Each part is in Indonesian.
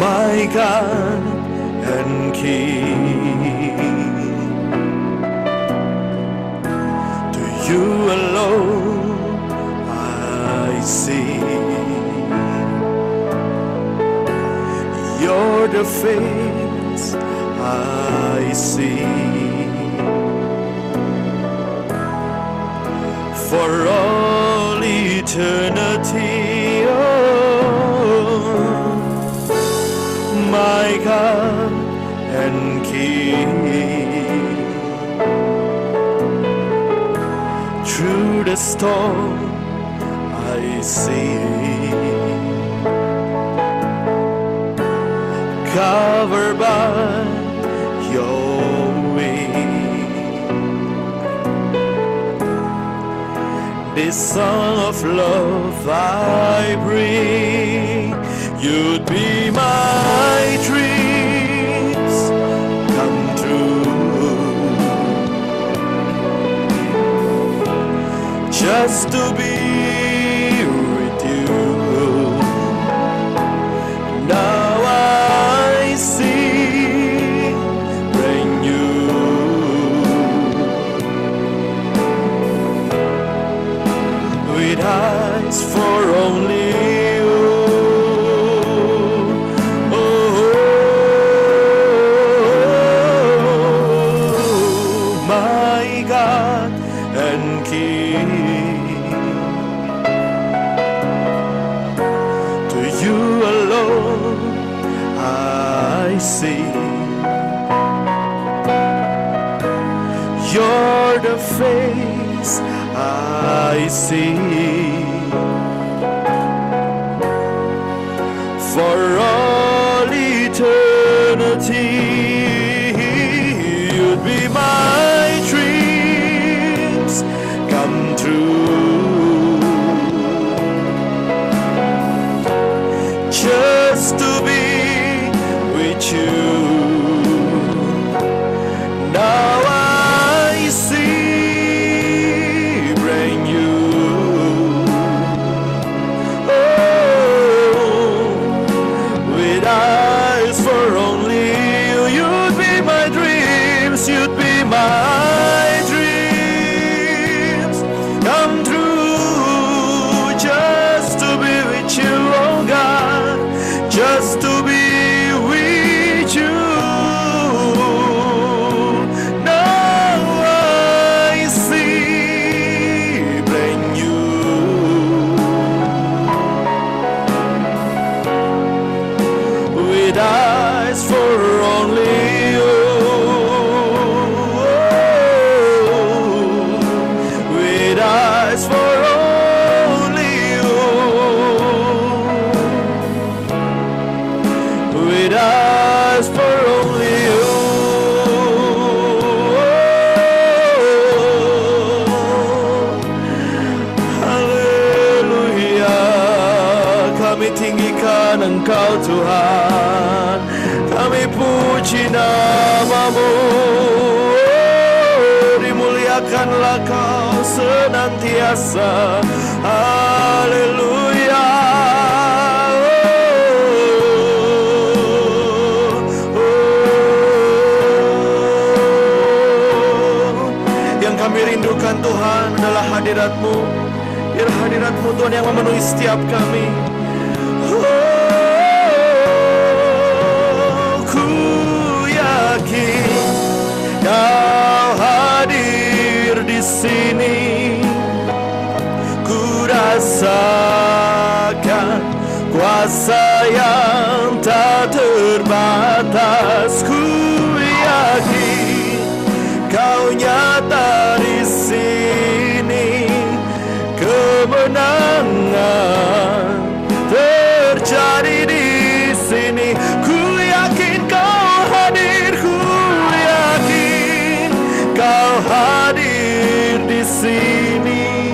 my God and King. To you alone I sing. You're the face I see. For all eternity, oh, my God and King. Through the storm I see, covered by your wing. This song of love I bring, you'd be my dreams come true. Just to be with you. Now I see brand new. With eyes for only you. Oh, my God and King. To you alone I sing. You're the face I see. For all eternity, you'd be my dreams come true. Just to be with you. Now I see brand new. Oh, with eyes for only you, you'd be my dreams, you'd be my dreams come true. Just to be with you, oh God, just to be with you. Now I see brand new. With eyes for only you. With eyes for only you. With eyes for only you. Haleluya. Kami tinggikan Engkau Tuhan, kami puji nama-Mu. Dimuliakanlah Kau senantiasa. Haleluya. Yang kami rindukan Tuhan adalah hadirat-Mu. Biar hadirat-Mu Tuhan yang memenuhi setiap kami. Ku yakin Kau hadir di sini. Ku rasakan kuasa yang tak terbatas. Ku yakin Kau nyata di sini. Kemenangan terjadi di sini. Ku yakin Kau hadir. Ku yakin Kau hadir di sini.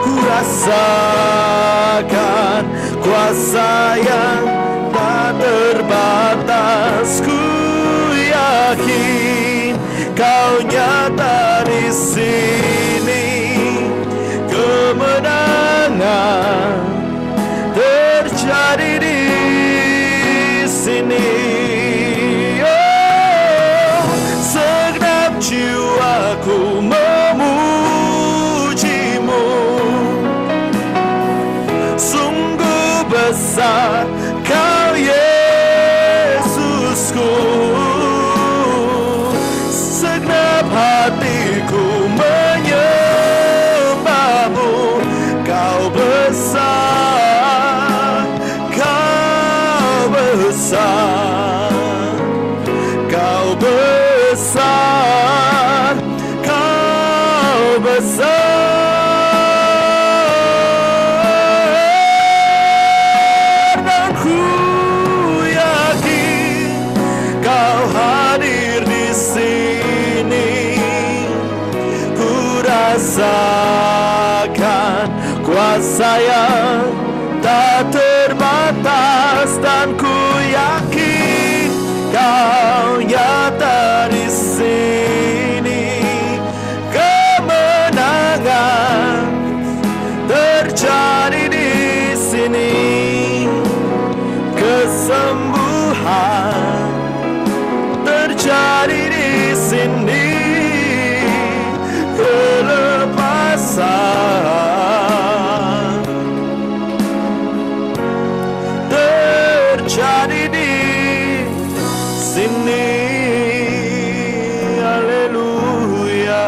Ku rasakan kuasa yang tak terbatas. Ku yakin Kau nyata di sini. Kemenangan terjadi di besar Kau Yesusku. Segenap hatiku menyembahmu. Kau besar, Kau besar, Kau besar, Kau besar. Dan ku yakin Kau hadir di sini. Ku rasakan kuasa yang tak terbatas. Dan ku yakin Kau nyata di sini. Kemenangan terjadi di sini. Kesembuhan terjadi di sini. Kelepasan terjadi di sini. Haleluya,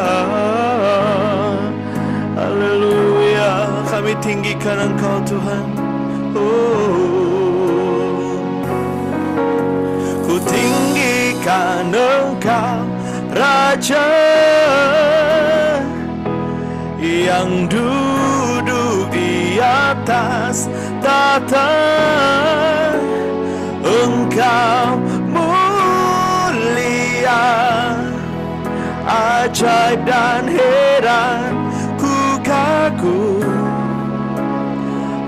haleluya. Kami tinggikan Engkau Tuhan. Ku tinggikan Engkau Raja yang duduk di atas tahta. Engkau mulia, ajaib dan heran. Ku kagum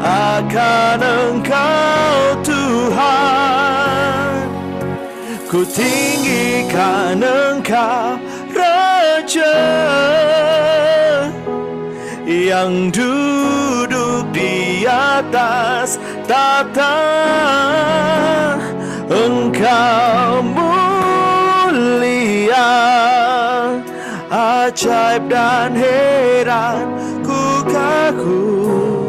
akan Engkau Tuhan. Ku tinggikan Engkau Raja yang duduk di atas tahta. Engkau mulia, ajaib dan heran. Ku kagum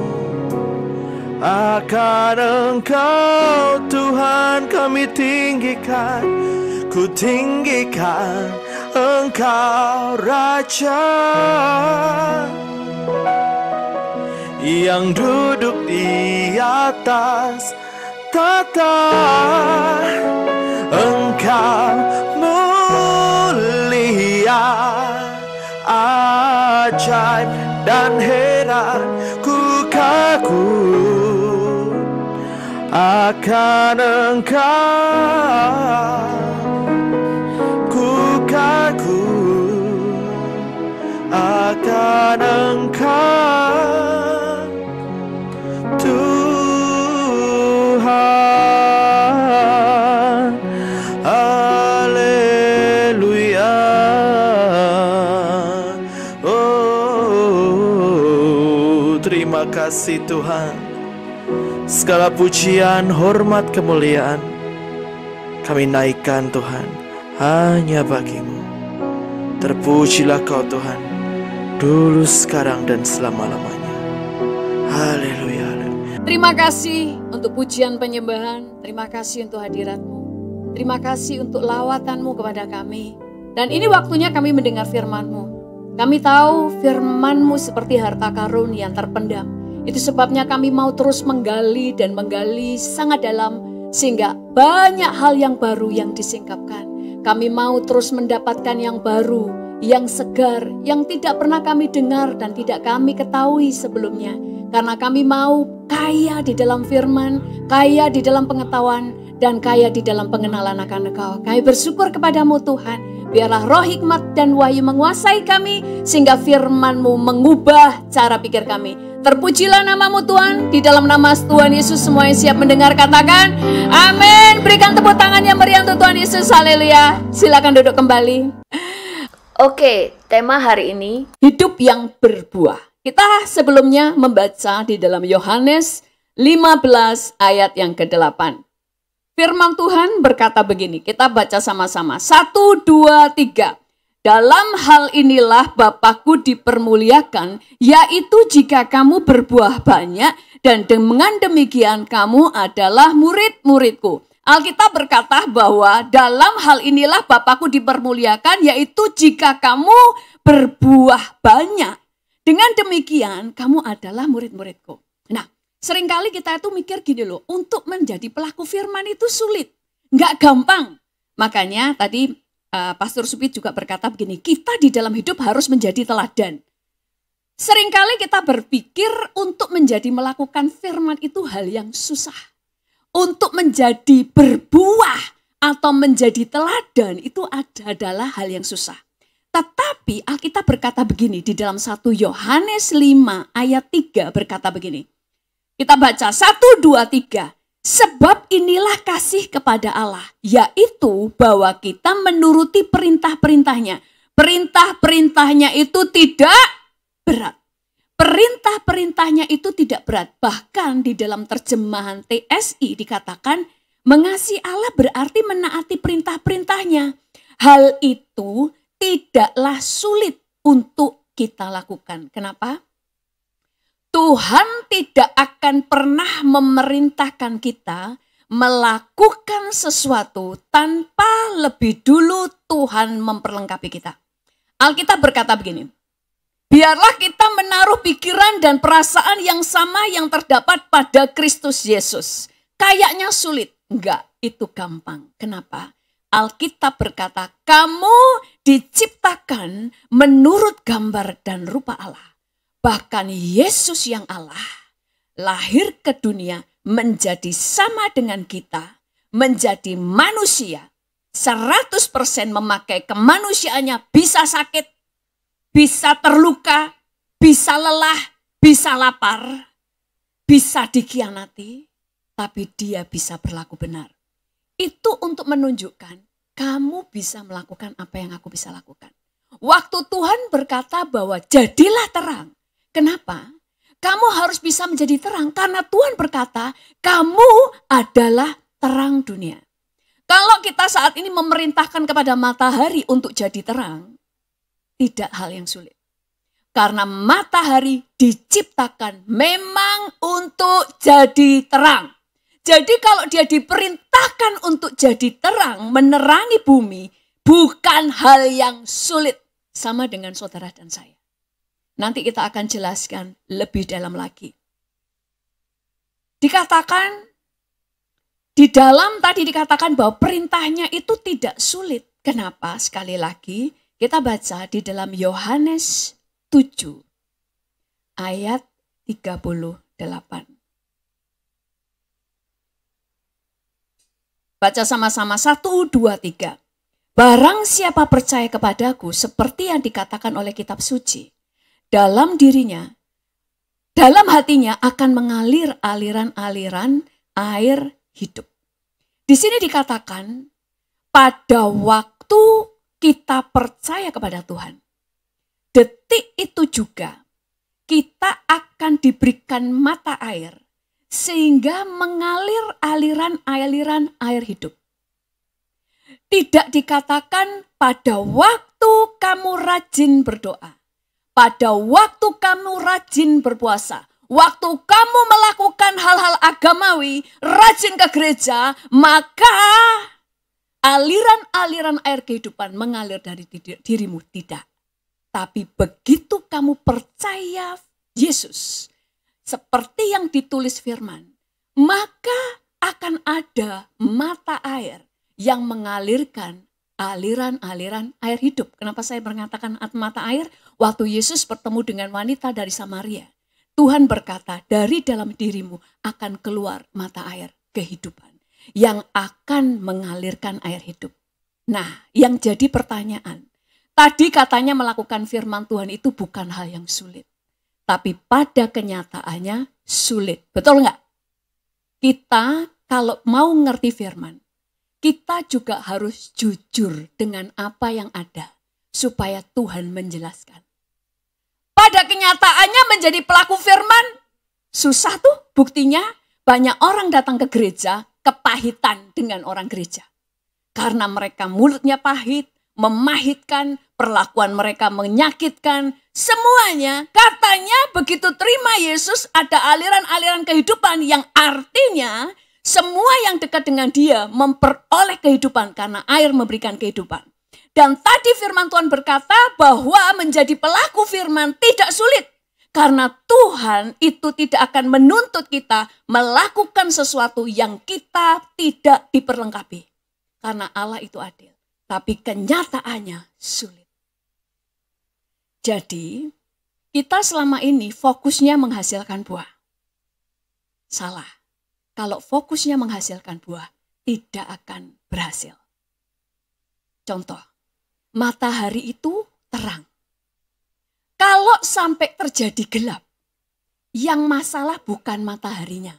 akan Engkau Tuhan. Kami tinggikan, ku tinggikan Engkau Raja yang duduk di atas tahta. Engkau mulia, ajaib dan heran. Ku kagum akan Engkau. Ku kagum akan Engkau Tuhan. Haleluya. Oh, terima kasih Tuhan. Segala pujian, hormat, kemuliaan kami naikkan Tuhan hanya bagi-Mu. Terpujilah Kau Tuhan, dulu, sekarang, dan selama-lamanya. Haleluya. Terima kasih untuk pujian penyembahan. Terima kasih untuk hadirat-Mu. Terima kasih untuk lawatan-Mu kepada kami. Dan ini waktunya kami mendengar firman-Mu. Kami tahu firman-Mu seperti harta karun yang terpendam. Itu sebabnya kami mau terus menggali dan menggali sangat dalam. Sehingga banyak hal yang baru yang disingkapkan. Kami mau terus mendapatkan yang baru, yang segar, yang tidak pernah kami dengar dan tidak kami ketahui sebelumnya. Karena kami mau kaya di dalam firman, kaya di dalam pengetahuan, dan kaya di dalam pengenalan akan Engkau. Kami bersyukur kepadamu Tuhan. Biarlah roh hikmat dan wahyu menguasai kami, sehingga firman-Mu mengubah cara pikir kami. Terpujilah nama-Mu Tuhan. Di dalam nama Tuhan Yesus semua yang siap mendengar katakan amin. Berikan tepuk tangan yang meriah untuk Tuhan Yesus. Haleluya. Silakan duduk kembali. Oke, tema hari ini hidup yang berbuah. Kita sebelumnya membaca di dalam Yohanes 15 ayat yang ke-8. Firman Tuhan berkata begini, kita baca sama-sama. 1, 2, 3. Dalam hal inilah Bapakku dipermuliakan, yaitu jika kamu berbuah banyak, dan dengan demikian kamu adalah murid-muridku. Alkitab berkata bahwa dalam hal inilah Bapakku dipermuliakan, yaitu jika kamu berbuah banyak. Dengan demikian kamu adalah murid-muridku. Nah, seringkali kita itu mikir gini loh, untuk menjadi pelaku firman itu sulit, nggak gampang. Makanya tadi Pastor Supit juga berkata begini, kita di dalam hidup harus menjadi teladan. Seringkali kita berpikir untuk menjadi melakukan firman itu hal yang susah. Untuk menjadi berbuah atau menjadi teladan itu adalah hal yang susah. Tetapi Alkitab berkata begini di dalam 1 Yohanes 5 ayat 3 berkata begini. Kita baca 1, 2, 3. Sebab inilah kasih kepada Allah, yaitu bahwa kita menuruti perintah-perintahnya. Perintah-perintahnya itu tidak berat. Perintah-perintahnya itu tidak berat. Bahkan di dalam terjemahan TSI dikatakan mengasihi Allah berarti menaati perintah-perintahnya. Hal itu tidaklah sulit untuk kita lakukan. Kenapa? Tuhan tidak akan pernah memerintahkan kita melakukan sesuatu tanpa lebih dulu Tuhan memperlengkapi kita. Alkitab berkata begini, biarlah kita menaruh pikiran dan perasaan yang sama yang terdapat pada Kristus Yesus. Kayaknya sulit. Enggak, itu gampang. Kenapa? Alkitab berkata, kamu diciptakan menurut gambar dan rupa Allah. Bahkan Yesus yang Allah lahir ke dunia menjadi sama dengan kita, menjadi manusia, 100% memakai kemanusiaannya, bisa sakit, bisa terluka, bisa lelah, bisa lapar, bisa dikhianati, tapi dia bisa berlaku benar. Itu untuk menunjukkan kamu bisa melakukan apa yang aku bisa lakukan. Waktu Tuhan berkata bahwa jadilah terang. Kenapa? Kamu harus bisa menjadi terang karena Tuhan berkata kamu adalah terang dunia. Kalau kita saat ini memerintahkan kepada matahari untuk jadi terang, tidak hal yang sulit. Karena matahari diciptakan memang untuk jadi terang. Jadi kalau dia diperintahkan untuk jadi terang, menerangi bumi, bukan hal yang sulit. Sama dengan saudara dan saya. Nanti kita akan jelaskan lebih dalam lagi. Dikatakan, di dalam tadi dikatakan bahwa perintahnya itu tidak sulit. Kenapa? Sekali lagi kita baca di dalam Yohanes 7 ayat 38. Baca sama-sama 1, 2, 3. Barang siapa percaya kepadaku seperti yang dikatakan oleh kitab suci. Dalam dirinya, dalam hatinya akan mengalir aliran-aliran air hidup. Di sini dikatakan pada waktu kita percaya kepada Tuhan, detik itu juga kita akan diberikan mata air sehingga mengalir aliran-aliran air hidup. Tidak dikatakan pada waktu kamu rajin berdoa. Pada waktu kamu rajin berpuasa, waktu kamu melakukan hal-hal agamawi, rajin ke gereja, maka aliran-aliran air kehidupan mengalir dari dirimu. Tidak. Tapi begitu kamu percaya Yesus, seperti yang ditulis firman, maka akan ada mata air yang mengalirkan aliran-aliran air hidup. Kenapa saya mengatakan mata air? Waktu Yesus bertemu dengan wanita dari Samaria, Tuhan berkata, dari dalam dirimu akan keluar mata air kehidupan yang akan mengalirkan air hidup. Nah, yang jadi pertanyaan, tadi katanya melakukan firman Tuhan itu bukan hal yang sulit. Tapi pada kenyataannya sulit. Betul nggak? Kita kalau mau ngerti firman, kita juga harus jujur dengan apa yang ada supaya Tuhan menjelaskan. Pada kenyataannya menjadi pelaku firman susah tuh, buktinya banyak orang datang ke gereja kepahitan dengan orang gereja. Karena mereka mulutnya pahit, memahitkan, perlakuan mereka menyakitkan, semuanya katanya begitu terima Yesus ada aliran-aliran kehidupan yang artinya semua yang dekat dengan dia memperoleh kehidupan karena air memberikan kehidupan. Dan tadi firman Tuhan berkata bahwa menjadi pelaku firman tidak sulit. Karena Tuhan itu tidak akan menuntut kita melakukan sesuatu yang kita tidak diperlengkapi. Karena Allah itu adil. Tapi kenyataannya sulit. Jadi kita selama ini fokusnya menghasilkan buah. Salah. Kalau fokusnya menghasilkan buah, tidak akan berhasil. Contoh, matahari itu terang. Kalau sampai terjadi gelap, yang masalah bukan mataharinya.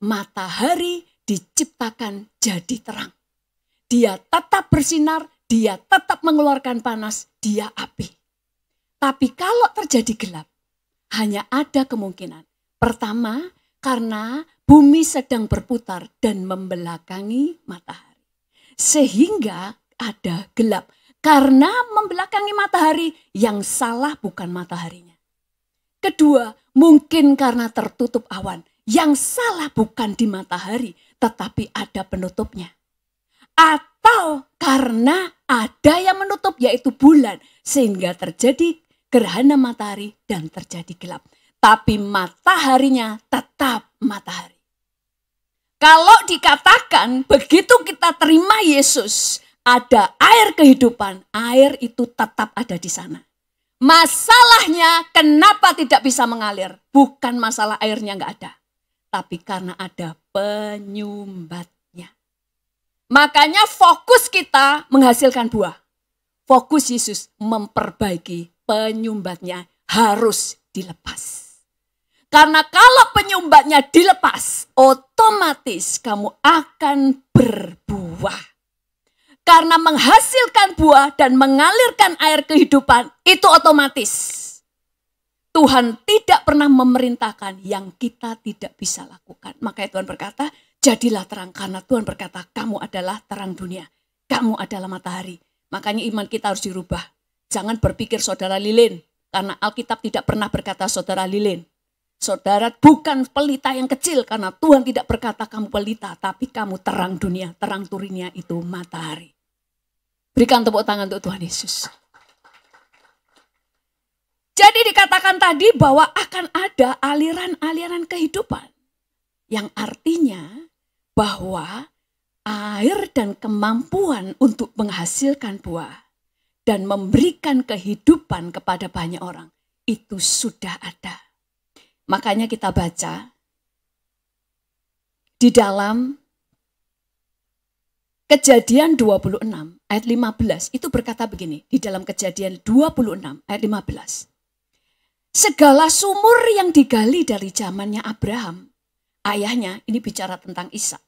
Matahari diciptakan jadi terang. Dia tetap bersinar, dia tetap mengeluarkan panas, dia api. Tapi kalau terjadi gelap, hanya ada kemungkinan. Pertama, karena bumi sedang berputar dan membelakangi matahari. Sehingga ada gelap. Karena membelakangi matahari, yang salah bukan mataharinya. Kedua, mungkin karena tertutup awan. Yang salah bukan di matahari, tetapi ada penutupnya. Atau karena ada yang menutup, yaitu bulan. Sehingga terjadi gerhana matahari dan terjadi gelap. Tapi mataharinya tetap matahari. Kalau dikatakan begitu kita terima Yesus, ada air kehidupan, air itu tetap ada di sana. Masalahnya kenapa tidak bisa mengalir? Bukan masalah airnya nggak ada. Tapi karena ada penyumbatnya. Makanya fokus kita menghasilkan buah. Fokus Yesus memperbaiki penyumbatnya harus dilepas. Karena kalau penyumbatnya dilepas, otomatis kamu akan berbuah. Karena menghasilkan buah dan mengalirkan air kehidupan itu otomatis. Tuhan tidak pernah memerintahkan yang kita tidak bisa lakukan. Makanya Tuhan berkata, jadilah terang. Karena Tuhan berkata, kamu adalah terang dunia. Kamu adalah matahari. Makanya iman kita harus dirubah. Jangan berpikir saudara lilin. Karena Alkitab tidak pernah berkata saudara lilin. Saudara bukan pelita yang kecil karena Tuhan tidak berkata kamu pelita, tapi kamu terang dunia, terang turinya itu matahari. Berikan tepuk tangan untuk Tuhan Yesus. Jadi dikatakan tadi bahwa akan ada aliran-aliran kehidupan. Yang artinya bahwa air dan kemampuan untuk menghasilkan buah dan memberikan kehidupan kepada banyak orang itu sudah ada. Makanya kita baca di dalam Kejadian 26 ayat 15 itu berkata begini. Di dalam Kejadian 26 ayat 15. Segala sumur yang digali dari zamannya Abraham, ayahnya, ini bicara tentang Ishak,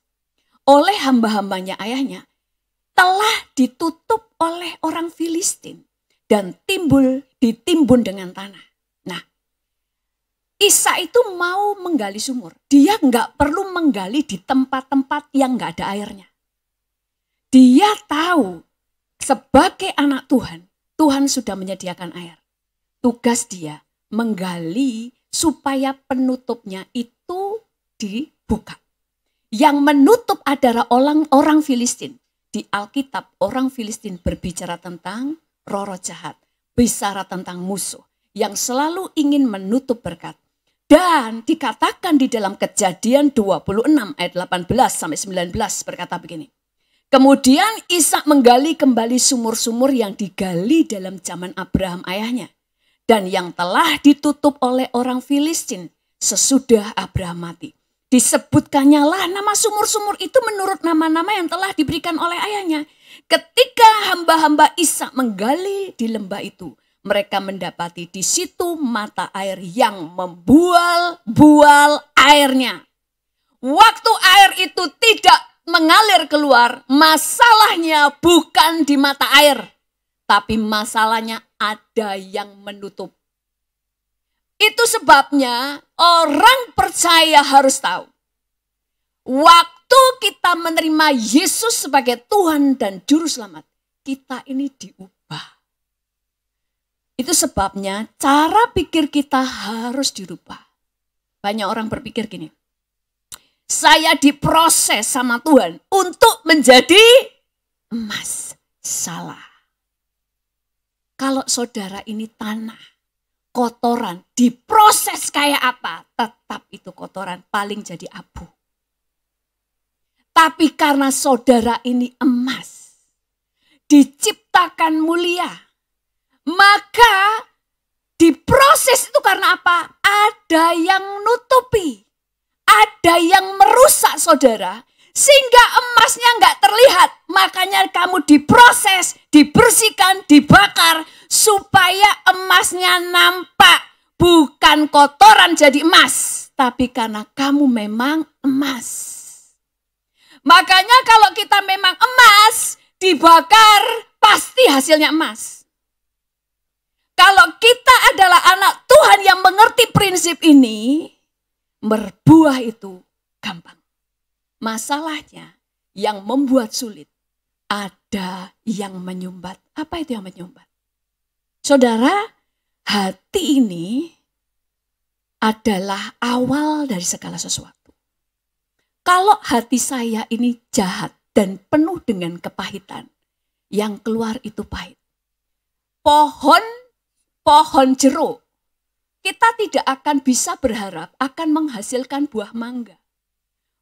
oleh hamba-hambanya ayahnya, telah ditutup oleh orang Filistin dan ditimbun dengan tanah. Nah, Ishak itu mau menggali sumur. Dia nggak perlu menggali di tempat-tempat yang nggak ada airnya. Dia tahu sebagai anak Tuhan, Tuhan sudah menyediakan air. Tugas dia menggali supaya penutupnya itu dibuka. Yang menutup adalah orang Filistin. Di Alkitab orang Filistin berbicara tentang roh-roh jahat. Bicara tentang musuh yang selalu ingin menutup berkat. Dan dikatakan di dalam Kejadian 26 ayat 18 sampai 19 berkata begini. Kemudian Ishak menggali kembali sumur-sumur yang digali dalam zaman Abraham ayahnya. Dan yang telah ditutup oleh orang Filistin sesudah Abraham mati. Disebutkannya lah nama sumur-sumur itu menurut nama-nama yang telah diberikan oleh ayahnya. Ketika hamba-hamba Ishak menggali di lembah itu, mereka mendapati di situ mata air yang membual-bual airnya. Waktu air itu tidak mengalir keluar, masalahnya bukan di mata air, tapi masalahnya ada yang menutup. Itu sebabnya orang percaya harus tahu. Waktu kita menerima Yesus sebagai Tuhan dan Juru Selamat, kita ini diubah. Itu sebabnya cara pikir kita harus dirubah. Banyak orang berpikir gini, saya diproses sama Tuhan untuk menjadi emas. Salah. Kalau saudara ini tanah, kotoran, diproses kayak apa, tetap itu kotoran, paling jadi abu. Tapi karena saudara ini emas, diciptakan mulia, maka diproses itu karena apa? Ada yang nutupi, ada yang merusak saudara, sehingga emasnya nggak terlihat. Makanya kamu diproses, dibersihkan, dibakar, supaya emasnya nampak. Bukan kotoran jadi emas, tapi karena kamu memang emas. Makanya kalau kita memang emas, dibakar pasti hasilnya emas. Kalau kita adalah anak Tuhan yang mengerti prinsip ini, berbuah itu gampang. Masalahnya yang membuat sulit, ada yang menyumbat. Apa itu yang menyumbat? Saudara, hati ini adalah awal dari segala sesuatu. Kalau hati saya ini jahat dan penuh dengan kepahitan, yang keluar itu pahit. Pohon jeruk, kita tidak akan bisa berharap akan menghasilkan buah mangga.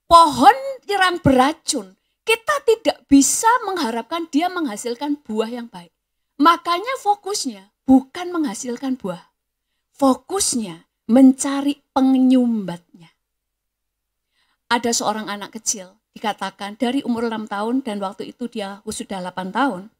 Pohon yang beracun, kita tidak bisa mengharapkan dia menghasilkan buah yang baik. Makanya fokusnya bukan menghasilkan buah. Fokusnya mencari penyumbatnya. Ada seorang anak kecil, dikatakan dari umur 6 tahun dan waktu itu dia sudah 8 tahun.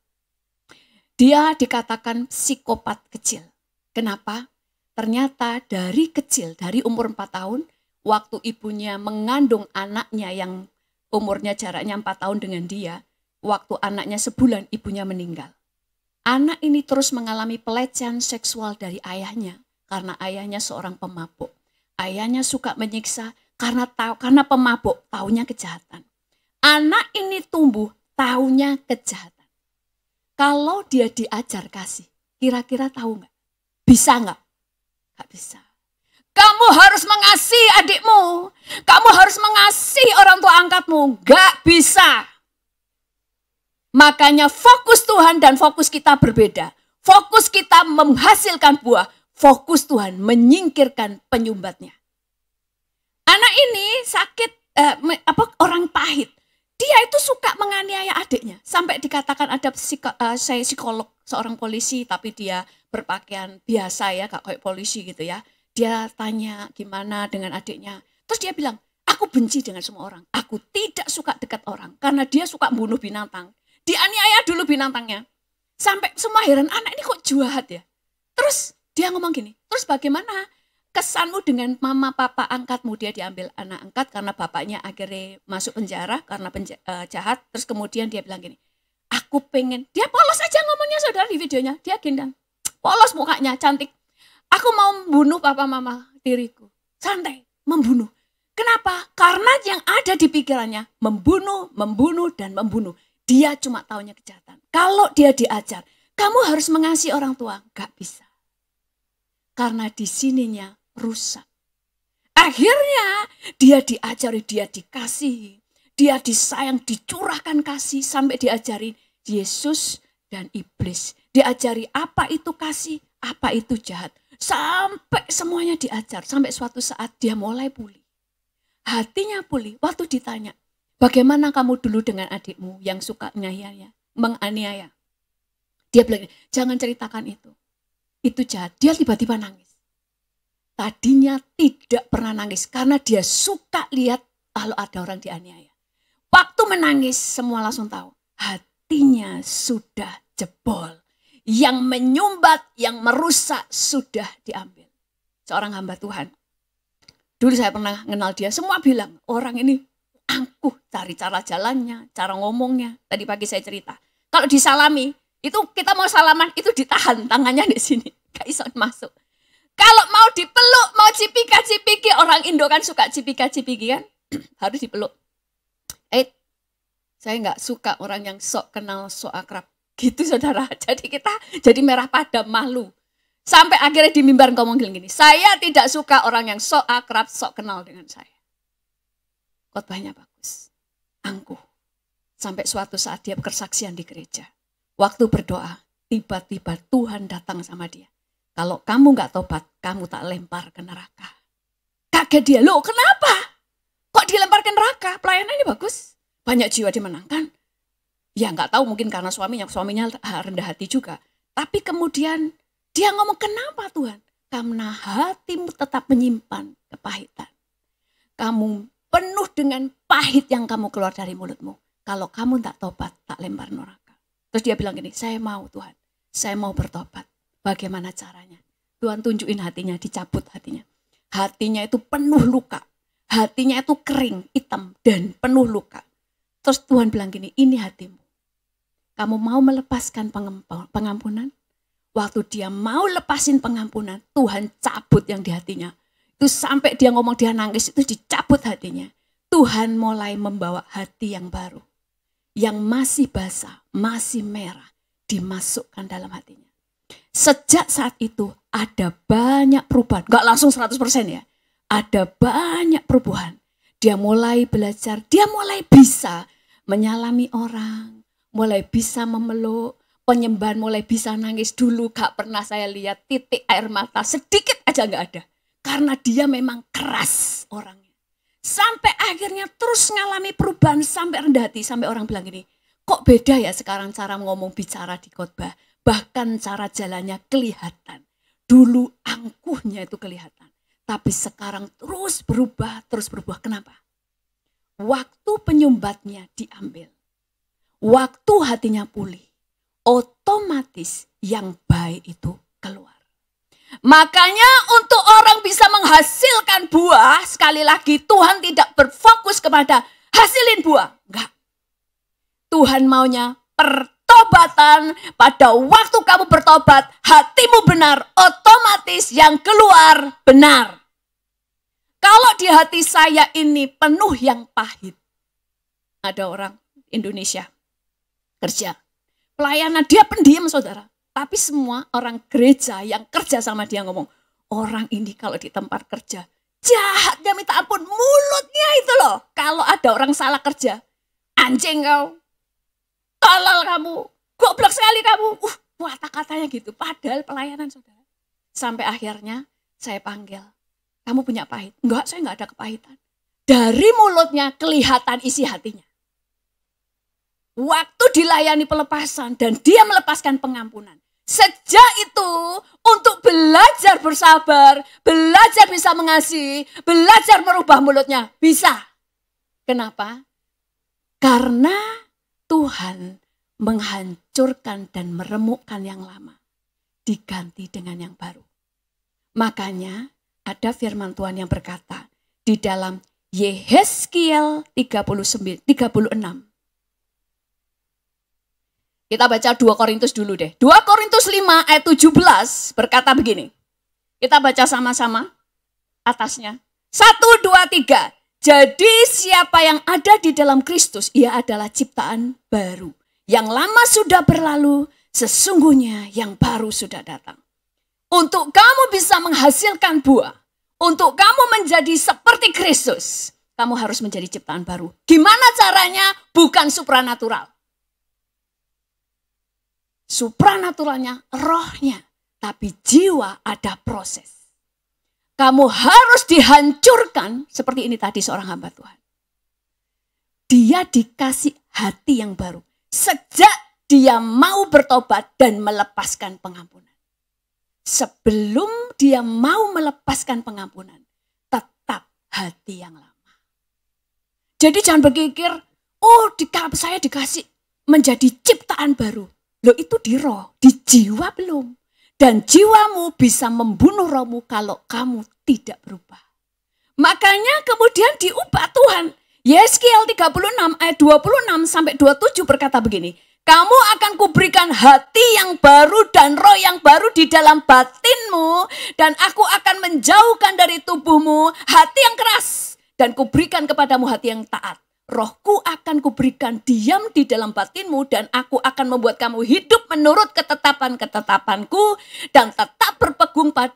Dia dikatakan psikopat kecil. Kenapa? Ternyata dari kecil, dari umur 4 tahun, waktu ibunya mengandung anaknya yang umurnya jaraknya 4 tahun dengan dia, waktu anaknya sebulan ibunya meninggal. Anak ini terus mengalami pelecehan seksual dari ayahnya karena ayahnya seorang pemabuk. Ayahnya suka menyiksa karena pemabuk, taunya kejahatan. Anak ini tumbuh, taunya kejahatan. Kalau dia diajar kasih, kira-kira tahu nggak? Bisa nggak? Nggak bisa. Kamu harus mengasihi adikmu. Kamu harus mengasihi orang tua angkatmu. Nggak bisa. Makanya fokus Tuhan dan fokus kita berbeda. Fokus kita menghasilkan buah. Fokus Tuhan menyingkirkan penyumbatnya. Anak ini sakit, orang pahit. Dia itu suka menganiaya adiknya. Sampai dikatakan ada saya psikolog, seorang polisi, tapi dia berpakaian biasa ya, gak kayak polisi gitu ya. Dia tanya gimana dengan adiknya. Terus dia bilang, aku benci dengan semua orang. Aku tidak suka dekat orang. Karena dia suka bunuh binatang. Dianiaya dulu binatangnya. Sampai semua heran, anak ini kok jahat ya. Terus dia ngomong gini, terus bagaimana kesanmu dengan mama papa angkatmu? Dia diambil anak angkat karena bapaknya akhirnya masuk penjara karena jahat. Terus kemudian dia bilang gini, aku pengen, dia polos aja ngomongnya saudara di videonya. Dia gendang, polos mukanya, cantik. Aku mau membunuh papa mama diriku. Santai, membunuh. Kenapa? Karena yang ada di pikirannya membunuh, dan membunuh. Dia cuma taunya kejahatan. Kalau dia diajar, kamu harus mengasihi orang tua. Gak bisa. Karena di sininya rusak. Akhirnya dia diajari, dia dikasihi. Dia disayang, dicurahkan kasih sampai diajari Yesus dan iblis. Diajari apa itu kasih, apa itu jahat. Sampai semuanya diajar. Sampai suatu saat dia mulai pulih. Hatinya pulih. Waktu ditanya, bagaimana kamu dulu dengan adikmu yang suka menganiaya? Dia bilang, jangan ceritakan itu. Itu jahat. Dia tiba-tiba nangis. Tadinya tidak pernah nangis karena dia suka lihat kalau ada orang dianiaya. Waktu menangis semua langsung tahu. Hatinya sudah jebol. Yang menyumbat, yang merusak sudah diambil. Seorang hamba Tuhan. Dulu saya pernah kenal dia, semua bilang orang ini angkuh, cari cara jalannya, cara ngomongnya. Tadi pagi saya cerita. Kalau disalami, itu kita mau salaman, itu ditahan tangannya di sini. Gak bisa masuk. Kalau mau dipeluk, mau cipika-cipiki, orang Indo kan suka cipika-cipiki kan. Harus dipeluk. Saya gak suka orang yang sok kenal, sok akrab. Gitu saudara. Jadi kita jadi merah padam, malu. Sampai akhirnya di mimbar ngomong gini, saya tidak suka orang yang sok akrab, sok kenal dengan saya. Khotbahnya bagus, angkuh. Sampai suatu saat dia berkesaksian di gereja. Waktu berdoa, tiba-tiba Tuhan datang sama dia. Kalau kamu gak tobat, kamu tak lempar ke neraka. Kaget dia, loh kenapa? Kok dilempar ke neraka? Pelayanannya bagus. Banyak jiwa dimenangkan. Ya gak tahu mungkin karena suaminya rendah hati juga. Tapi kemudian dia ngomong, kenapa Tuhan? Karena hatimu tetap menyimpan kepahitan. Kamu penuh dengan pahit yang kamu keluar dari mulutmu. Kalau kamu tak tobat, tak lempar neraka. Terus dia bilang gini, saya mau Tuhan. Saya mau bertobat. Bagaimana caranya? Tuhan tunjukin hatinya, dicabut hatinya. Hatinya itu penuh luka. Hatinya itu kering, hitam, dan penuh luka. Terus Tuhan bilang gini, ini hatimu. Kamu mau melepaskan pengampunan? Waktu dia mau lepasin pengampunan, Tuhan cabut yang di hatinya. Itu sampai dia ngomong, dia nangis, itu dicabut hatinya. Tuhan mulai membawa hati yang baru. Yang masih basah, masih merah, dimasukkan dalam hatinya. Sejak saat itu ada banyak perubahan. Gak langsung 100% ya. Ada banyak perubahan. Dia mulai belajar, dia mulai bisa menyalami orang. Mulai bisa memeluk. Penyembahan mulai bisa nangis. Dulu gak pernah saya lihat titik air mata. Sedikit aja gak ada. Karena dia memang keras orangnya. Sampai akhirnya terus ngalami perubahan sampai rendah hati. Sampai orang bilang gini, kok beda ya sekarang cara ngomong bicara di khotbah. Bahkan cara jalannya kelihatan. Dulu angkuhnya itu kelihatan. Tapi sekarang terus berubah. Kenapa? Waktu penyumbatnya diambil. Waktu hatinya pulih. Otomatis yang baik itu keluar. Makanya untuk orang bisa menghasilkan buah, sekali lagi Tuhan tidak berfokus kepada hasilin buah. Enggak. Tuhan maunya pertobatan. Pada waktu kamu bertobat, hatimu benar, otomatis yang keluar benar. Kalau di hati saya ini penuh yang pahit. Ada orang Indonesia kerja. Pelayanan dia pendiam saudara. Tapi semua orang gereja yang kerja sama dia ngomong, orang ini kalau di tempat kerja, jahatnya minta ampun, mulutnya itu loh. Kalau ada orang salah kerja, anjing kau, tolol kamu, goblok sekali kamu. Kata-katanya gitu, padahal pelayanan saudara. Sampai akhirnya saya panggil, kamu punya pahit? Enggak, saya enggak ada kepahitan. Dari mulutnya kelihatan isi hatinya. Waktu dilayani pelepasan dan dia melepaskan pengampunan. Sejak itu untuk belajar bersabar, belajar bisa mengasihi, belajar merubah mulutnya. Bisa. Kenapa? Karena Tuhan menghancurkan dan meremukkan yang lama. Diganti dengan yang baru. Makanya ada firman Tuhan yang berkata di dalam Yehezkiel 36. Kita baca 2 Korintus dulu deh. 2 Korintus 5 ayat 17 berkata begini. Kita baca sama-sama atasnya. 1, 2, 3. Jadi siapa yang ada di dalam Kristus, ia adalah ciptaan baru. Yang lama sudah berlalu, sesungguhnya yang baru sudah datang. Untuk kamu bisa menghasilkan buah, untuk kamu menjadi seperti Kristus, kamu harus menjadi ciptaan baru. Gimana caranya? Bukan supranatural. Supranaturalnya rohnya, tapi jiwa ada proses. Kamu harus dihancurkan seperti ini tadi seorang hamba Tuhan. Dia dikasih hati yang baru sejak dia mau bertobat dan melepaskan pengampunan. Sebelum dia mau melepaskan pengampunan, tetap hati yang lama. Jadi jangan berpikir, saya dikasih menjadi ciptaan baru. Loh itu di roh, di jiwa belum. Dan jiwamu bisa membunuh rohmu kalau kamu tidak berubah. Makanya kemudian diubah Tuhan. Yehezkiel 36 ayat 26 sampai 27 berkata begini. Kamu akan kuberikan hati yang baru dan roh yang baru di dalam batinmu. Dan aku akan menjauhkan dari tubuhmu hati yang keras. Dan kuberikan kepadamu hati yang taat. Rohku akan kuberikan diam di dalam batinmu dan aku akan membuat kamu hidup menurut ketetapan-ketetapanku dan tetap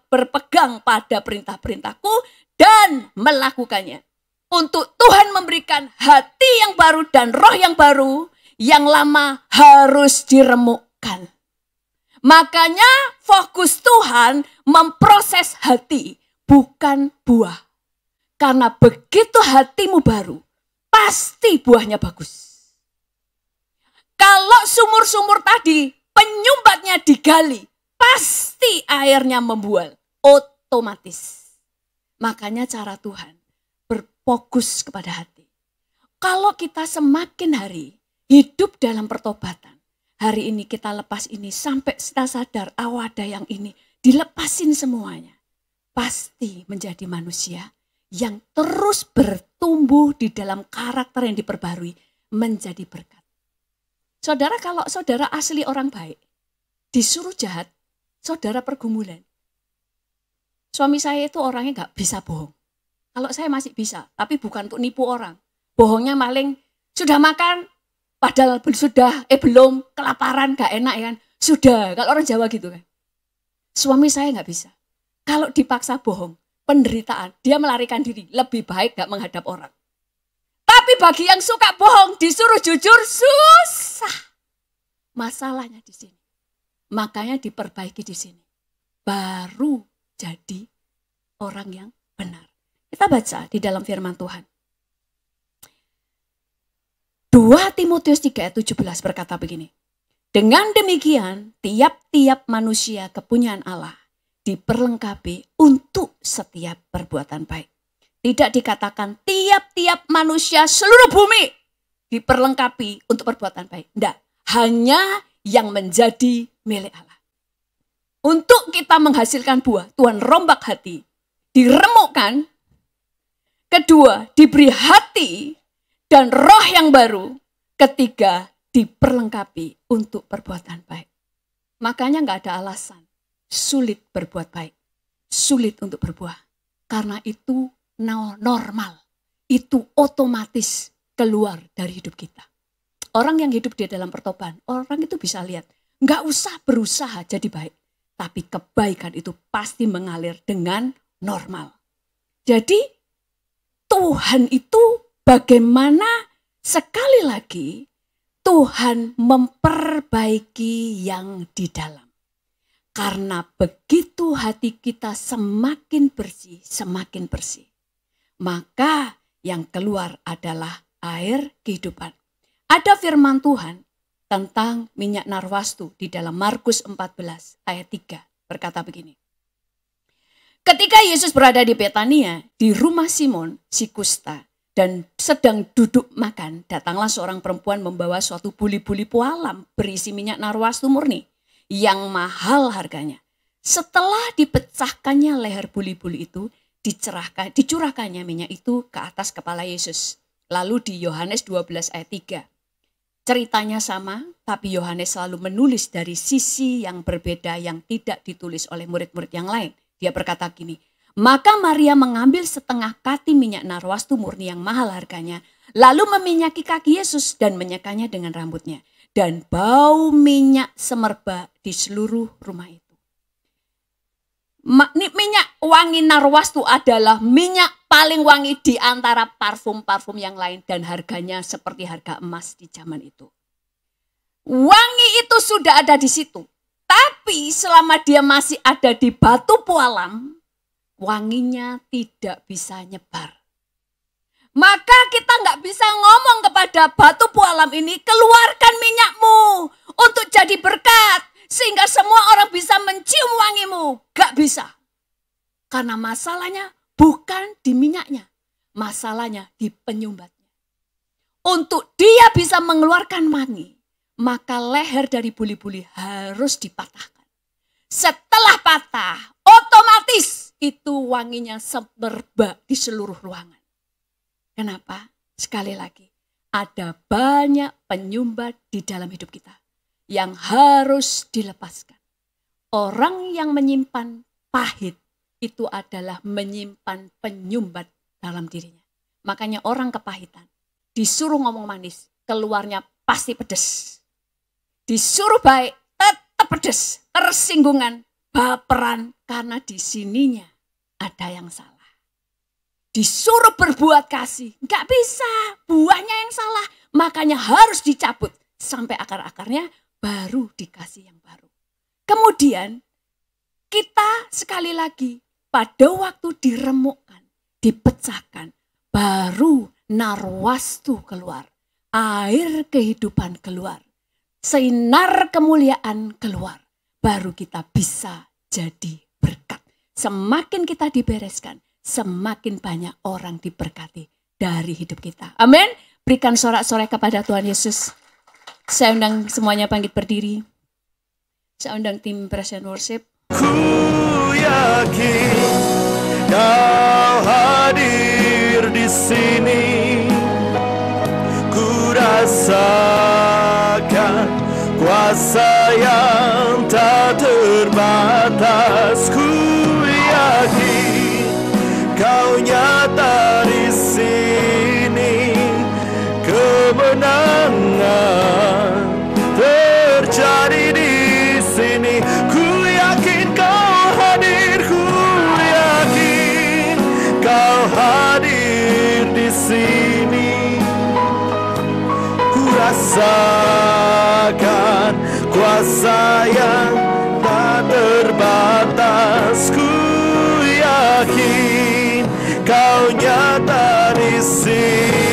berpegang pada perintah-perintahku dan melakukannya. Untuk Tuhan memberikan hati yang baru dan roh yang baru, yang lama harus diremukkan. Makanya fokus Tuhan memproses hati, bukan buah. Karena begitu hatimu baru, pasti buahnya bagus. Kalau sumur-sumur tadi penyumbatnya digali, pasti airnya membual otomatis. Makanya cara Tuhan berfokus kepada hati. Kalau kita semakin hari hidup dalam pertobatan, hari ini kita lepas ini sampai kita sadar ada yang ini dilepasin semuanya. Pasti menjadi manusia yang terus bertumbuh di dalam karakter yang diperbarui menjadi berkat. Saudara, kalau saudara asli orang baik, disuruh jahat, saudara pergumulan. Suami saya itu orangnya gak bisa bohong. Kalau saya masih bisa, tapi bukan untuk nipu orang. Bohongnya maling, sudah makan, padahal sudah, belum, kelaparan, gak enak ya kan. Sudah, kalau orang Jawa gitu kan. Suami saya gak bisa. Kalau dipaksa bohong, penderitaan, dia melarikan diri. Lebih baik gak menghadap orang. Tapi bagi yang suka bohong, disuruh jujur, susah. Masalahnya di sini. Makanya diperbaiki di sini. Baru jadi orang yang benar. Kita baca di dalam firman Tuhan. 2 Timotius 3 ayat 17 berkata begini. Dengan demikian, tiap-tiap manusia kepunyaan Allah diperlengkapi untuk setiap perbuatan baik. Tidak dikatakan tiap-tiap manusia seluruh bumi diperlengkapi untuk perbuatan baik. Tidak, hanya yang menjadi milik Allah. Untuk kita menghasilkan buah, Tuhan rombak hati, diremukkan. Kedua, diberi hati dan roh yang baru. Ketiga, diperlengkapi untuk perbuatan baik. Makanya gak ada alasan sulit berbuat baik, sulit untuk berbuah. Karena itu normal, itu otomatis keluar dari hidup kita. Orang yang hidup di dalam pertobatan, orang itu bisa lihat, gak usah berusaha jadi baik. Tapi kebaikan itu pasti mengalir dengan normal. Jadi Tuhan itu bagaimana sekali lagi Tuhan memperbaiki yang di dalam. Karena begitu hati kita semakin bersih, maka yang keluar adalah air kehidupan. Ada firman Tuhan tentang minyak narwastu di dalam Markus 14 ayat 3 berkata begini. Ketika Yesus berada di Betania, di rumah Simon si kusta dan sedang duduk makan, datanglah seorang perempuan membawa suatu buli-buli pualam berisi minyak narwastu murni yang mahal harganya. Setelah dipecahkannya leher buli-buli itu, dicurahkannya minyak itu ke atas kepala Yesus. Lalu di Yohanes 12 ayat 3. Ceritanya sama, tapi Yohanes selalu menulis dari sisi yang berbeda yang tidak ditulis oleh murid-murid yang lain. Dia berkata gini, maka Maria mengambil setengah kati minyak narwastu murni yang mahal harganya, lalu meminyaki kaki Yesus dan menyekanya dengan rambutnya. Dan bau minyak semerbak di seluruh rumah itu. Minyak wangi narwastu adalah minyak paling wangi di antara parfum-parfum yang lain dan harganya seperti harga emas di zaman itu. Wangi itu sudah ada di situ. Tapi selama dia masih ada di batu pualam, wanginya tidak bisa nyebar. Maka kita nggak bisa ngomong kepada batu pualam ini, keluarkan minyakmu untuk jadi berkat. Sehingga semua orang bisa mencium wangimu. Gak bisa. Karena masalahnya bukan di minyaknya. Masalahnya di penyumbatnya. Untuk dia bisa mengeluarkan wangi, maka leher dari buli-buli harus dipatahkan. Setelah patah, otomatis itu wanginya semerbak di seluruh ruangan. Kenapa? Sekali lagi, ada banyak penyumbat di dalam hidup kita yang harus dilepaskan. Orang yang menyimpan pahit itu adalah menyimpan penyumbat dalam dirinya. Makanya orang kepahitan disuruh ngomong manis, keluarnya pasti pedes. Disuruh baik, tetap pedes, tersinggungan, baperan, karena di sininya ada yang salah. Disuruh berbuat kasih, nggak bisa, buahnya yang salah, makanya harus dicabut sampai akar-akarnya, baru dikasih yang baru. Kemudian kita sekali lagi pada waktu diremukkan, dipecahkan, baru narwastu keluar, air kehidupan keluar, sinar kemuliaan keluar, baru kita bisa jadi berkat. Semakin kita dibereskan, semakin banyak orang diberkati dari hidup kita. Amin. Berikan sorak-sorai kepada Tuhan Yesus. Saya undang semuanya bangkit berdiri. Saya undang tim Praise and Worship. Ku yakin Kau hadir di sini. Ku rasakan kuasa yang tak terbatas. Ku yakin Kau nyata di sini. Kemenangan terjadi di sini. Ku yakin Kau hadir. Ku yakin Kau hadir di sini. Ku rasakan kuasa yang tak terbatas. Ku yakin Kau nyata di sini.